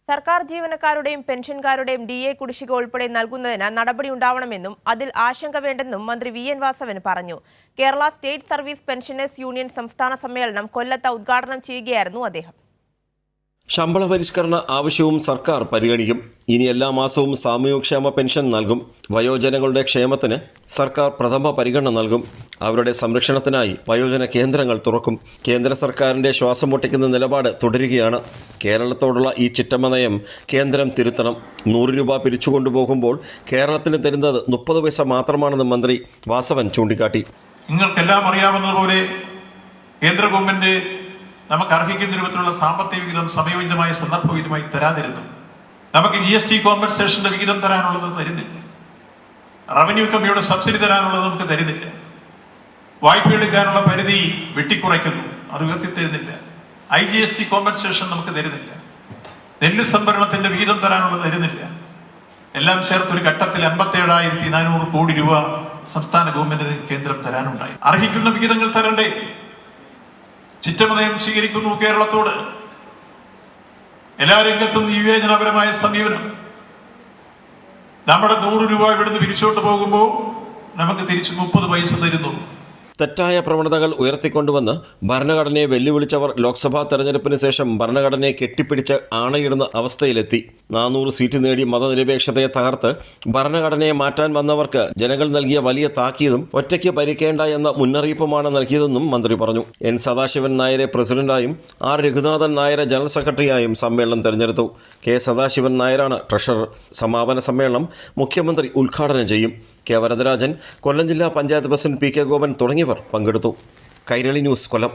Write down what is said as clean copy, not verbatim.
സർക്കാർ ജീവനക്കാരുടെയും പെൻഷൻകാരുടെയും DA കുടിശ്ശിക ഉൾപ്പെടെ നൽകുന്നതിന് നടപടിയുണ്ടാവണമെന്നും അതിൽ ആശങ്ക വേണ്ടെന്നും മന്ത്രി VN വാസവൻ പറഞ്ഞു. Kerala state service pensioners union സംസ്ഥാന സമ്മേളനം കൊല്ലത്ത് ഉദ്ഘാടനം ചെയ്യുകയായിരുന്നു അദ്ദേഹം. ശമ്പള പരിഷ്കരണ ആവശ്യവും സർക്കാർ പരിഗണിക്കും. ഇനി എല്ലാ മാസവും സാമൂഹ്യക്ഷേമ പെൻഷൻ നൽകും. വയോജനങ്ങളുടെ ക്ഷേമത്തിന് സർക്കാർ പ്രഥമ പരിഗണന നൽകും. അവരുടെ സംരക്ഷണത്തിനായി വയോജന കേന്ദ്രങ്ങൾ തുറക്കും. കേന്ദ്ര സർക്കാരിൻ്റെ ശ്വാസം മുട്ടിക്കുന്ന നിലപാട് തുടരുകയാണ്. കേരളത്തോടുള്ള ഈ ചിറ്റമ്മ നയം കേന്ദ്രം തിരുത്തണം. 100 രൂപ പിരിച്ചുകൊണ്ടുപോകുമ്പോൾ കേരളത്തിന് തരുന്നത് 30 പൈസ മാത്രമാണെന്ന് മന്ത്രി വാസവൻ ചൂണ്ടിക്കാട്ടി. നിങ്ങൾക്കെല്ലാം അറിയാവുന്നതുപോലെ കേന്ദ്ര ഗവൺമെന്റ് നമുക്ക് അർഹിക്കുന്ന രൂപത്തിലുള്ള സാമ്പത്തിക വിഹിതം സമയോചിതമായ സന്ദർഭവിധമായി തരാതിരുന്നു. നമുക്ക് GST കോമ്പൻസേഷന്റെ വിഹിതം തരാനുള്ളത് തരുന്നില്ല. റവന്യൂ കമ്മിയുടെ സബ്സിഡി തരാനുള്ളത് നമുക്ക് തരുന്നില്ല. വായ്പ എടുക്കാനുള്ള പരിധി വെട്ടിക്കുറയ്ക്കുന്നു, അത് ഉയർത്തിത്തരുന്നില്ല. IGST കോമ്പൻസേഷൻ നമുക്ക് തരുന്നില്ല. നെല്ല് സംഭരണത്തിന്റെ വിഹിതം തരാനുള്ളത് തരുന്നില്ല. എല്ലാം ചേർത്ത് ഒരു ഘട്ടത്തിൽ 57,400 കോടി രൂപ സംസ്ഥാന ഗവൺമെന്റിന് കേന്ദ്രം തരാനുണ്ടായി. അർഹിക്കുന്ന വിഹിതങ്ങൾ തരണ്ടേ? ചിറ്റമനയം സ്വീകരിക്കുന്നു കേരളത്തോട്. എല്ലാ രംഗത്തും വിവേചനപരമായ സമീപനം. നമ്മുടെ 100 രൂപ ഇവിടുന്ന് പിരിച്ചോട്ട് പോകുമ്പോൾ നമുക്ക് തിരിച്ച് 30 പൈസ തരുന്നു. തെറ്റായ പ്രവണതകൾ ഉയർത്തിക്കൊണ്ടുവന്ന് ഭരണഘടനയെ വെല്ലുവിളിച്ചവർ ലോക്സഭാ തെരഞ്ഞെടുപ്പിന് ശേഷം ഭരണഘടനയെ കെട്ടിപ്പിടിച്ച് ആണയിടുന്ന അവസ്ഥയിലെത്തി. 400 സീറ്റ് നേടി മതനിരപേക്ഷതയെ തകർത്ത് ഭരണഘടനയെ മാറ്റാൻ വന്നവർക്ക് ജനങ്ങൾ നൽകിയ വലിയ താക്കീതും ഒറ്റയ്ക്ക് ഭരിക്കേണ്ട എന്ന മുന്നറിയിപ്പുമാണ് നൽകിയതെന്നും മന്ത്രി പറഞ്ഞു. N സദാശിവൻ നായരെ പ്രസിഡന്റായും R രഘുനാഥൻ നായരെ ജനറൽ സെക്രട്ടറിയായും സമ്മേളനം തെരഞ്ഞെടുത്തു. K സദാശിവൻ നായരാണ് ട്രഷറർ. സമാപന സമ്മേളനം മുഖ്യമന്ത്രി ഉദ്ഘാടനം ചെയ്യും. K വരദരാജൻ, കൊല്ലം ജില്ലാ പഞ്ചായത്ത് പ്രസിഡന്റ് PK ഗോപൻ തുടങ്ങിയവർ പങ്കെടുത്തു. കൈരളി ന്യൂസ്, കൊല്ലം.